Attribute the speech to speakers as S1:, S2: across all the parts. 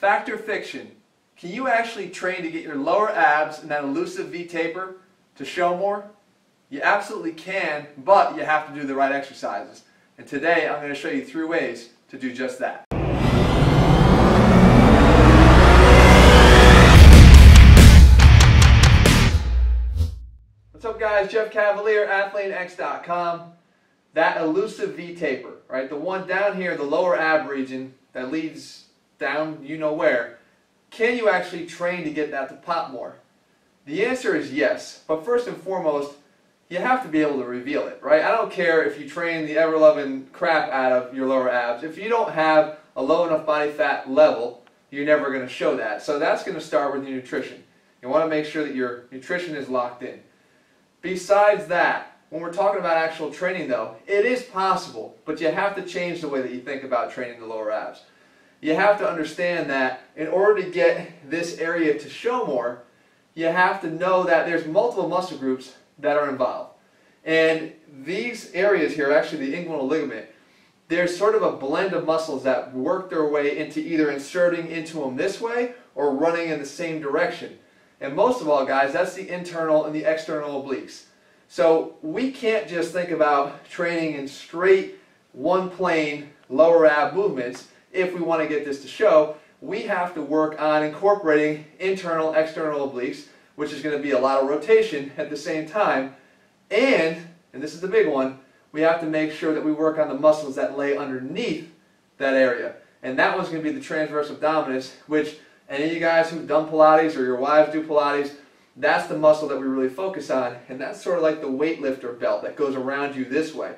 S1: Fact or fiction? Can you actually train to get your lower abs and that elusive V taper to show more? You absolutely can, but you have to do the right exercises. And today I'm going to show you 3 ways to do just that. What's up guys, Jeff Cavalier, ATHLEAN-X.com. That elusive V taper, right? The one down here, the lower ab region that leads down you know where. Can you actually train to get that to pop more? The answer is yes, but first and foremost, you have to be able to reveal it, right? I don't care if you train the ever-loving crap out of your lower abs. If you don't have a low enough body fat level, you're never going to show that. So that's going to start with your nutrition. You want to make sure that your nutrition is locked in. Besides that, when we're talking about actual training though, it is possible, but you have to change the way that you think about training the lower abs. You have to understand that in order to get this area to show more, you have to know that there's multiple muscle groups that are involved. And these areas here, actually the inguinal ligament, there's sort of a blend of muscles that work their way into either inserting into them this way or running in the same direction. And most of all, guys, that's the internal and the external obliques. So we can't just think about training in straight, one plane, lower ab movements if we want to get this to show. We have to work on incorporating internal, external obliques, which is going to be a lot of rotation at the same time. And this is the big one, we have to make sure that we work on the muscles that lay underneath that area. And that one's going to be the transverse abdominis, which any of you guys who've done Pilates or your wives do Pilates, that's the muscle that we really focus on. And that's sort of like the weightlifter belt that goes around you this way.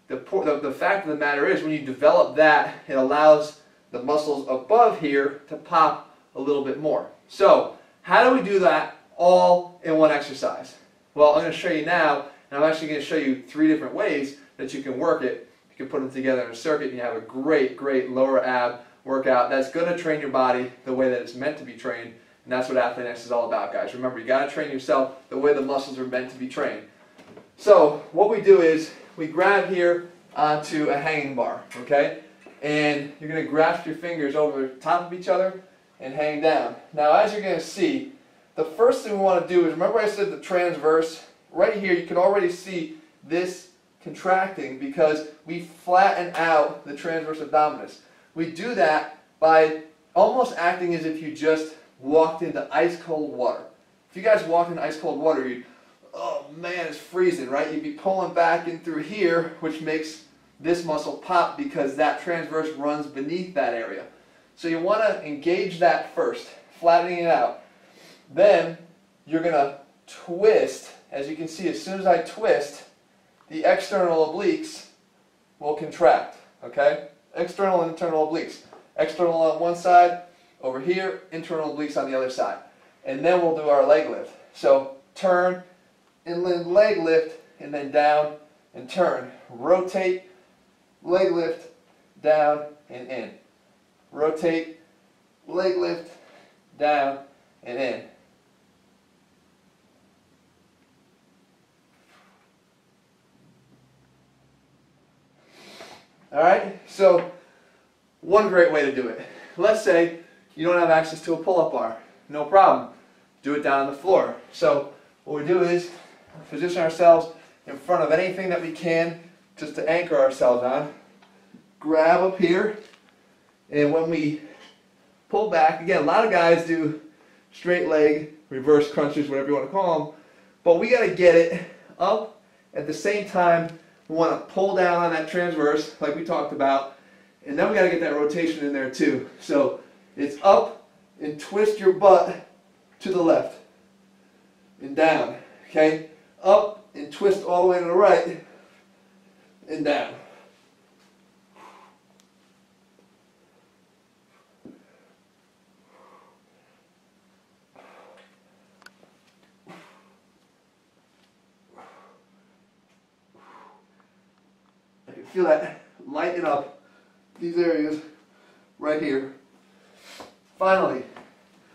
S1: The fact of the matter is, when you develop that, it allows the muscles above here to pop a little bit more. So, how do we do that all in one exercise? Well, I'm going to show you now, and I'm actually going to show you 3 different ways that you can work it. You can put them together in a circuit, and you have a great, great lower ab workout that's going to train your body the way that it's meant to be trained, and that's what ATHLEAN-X is all about, guys. Remember, you got to train yourself the way the muscles are meant to be trained. So, what we do is, we grab here onto a hanging bar, okay? And you're going to grasp your fingers over the top of each other and hang down. Now, as you're going to see, the first thing we want to do is, remember I said the transverse? Right here, you can already see this contracting because we flatten out the transverse abdominis. We do that by almost acting as if you just walked into ice cold water. If you guys walked into ice cold water, you'd, oh man, it's freezing, right? You'd be pulling back in through here, which makes this muscle pop because that transverse runs beneath that area. So you want to engage that first, flattening it out. Then you're going to twist. As you can see, as soon as I twist, the external obliques will contract, okay? External and internal obliques. External on one side, over here, internal obliques on the other side. And then we'll do our leg lift. So turn, inland leg lift, and then down and turn. Rotate, leg lift, down and in. Rotate, leg lift, down and in. Alright, so one great way to do it. Let's say you don't have access to a pull-up bar. No problem. Do it down on the floor. So what we do is position ourselves in front of anything that we can just to anchor ourselves on. Grab up here, and when we pull back, again, a lot of guys do straight leg, reverse crunches, whatever you want to call them, but we got to get it up at the same time. We want to pull down on that transverse like we talked about, and then we got to get that rotation in there too. So it's up and twist your butt to the left and down, okay? Up and twist all the way to the right and down. I can feel that lighten up these areas right here. Finally,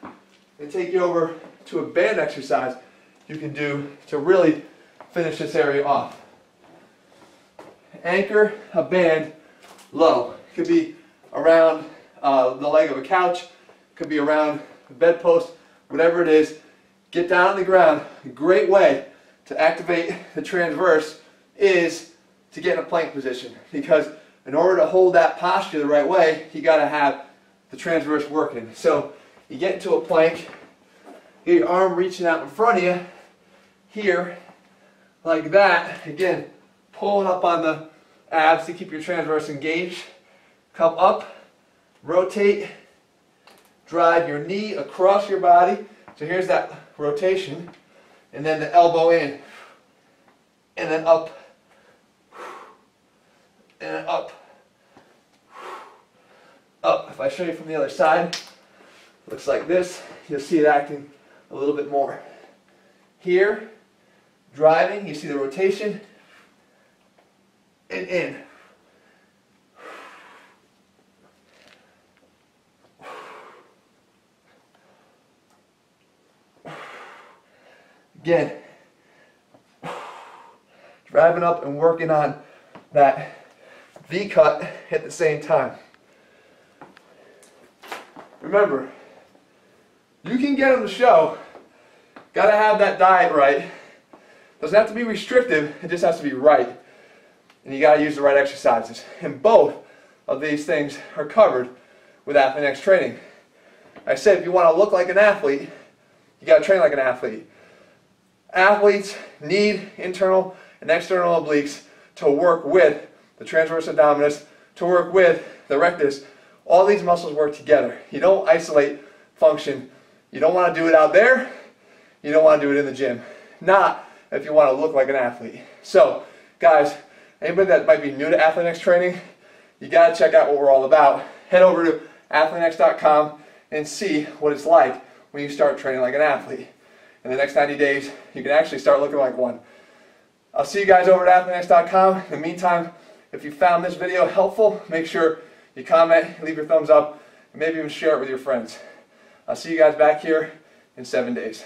S1: I take you over to a band exercise you can do to really finish this area off. Anchor a band low. It could be around the leg of a couch, could be around the bedpost, whatever it is. Get down on the ground. A great way to activate the transverse is to get in a plank position, because in order to hold that posture the right way, you got to have the transverse working. So you get into a plank, get your arm reaching out in front of you, here, like that. Again, pulling up on the abs to keep your transverse engaged. Come up, rotate, drive your knee across your body. So here's that rotation, and then the elbow in, and then up, and then up, up. If I show you from the other side, looks like this. You'll see it acting a little bit more. Here, driving, you see the rotation, and in. Again, driving up and working on that V-cut at the same time. Remember, you can get them to show. Got to have that diet right. Doesn't have to be restrictive, it just has to be right. And you got to use the right exercises. And both of these things are covered with ATHLEAN-X training. I said if you want to look like an athlete, you got to train like an athlete. Athletes need internal and external obliques to work with the transverse abdominis, to work with the rectus. All these muscles work together. You don't isolate function. You don't want to do it out there. You don't want to do it in the gym. Not if you want to look like an athlete. So, guys, anybody that might be new to ATHLEAN-X training, you got to check out what we're all about. Head over to athlean-x.com and see what it's like when you start training like an athlete. In the next 90 days, you can actually start looking like one. I'll see you guys over at athlean-x.com. In the meantime, if you found this video helpful, make sure you comment, leave your thumbs up, and maybe even share it with your friends. I'll see you guys back here in 7 days.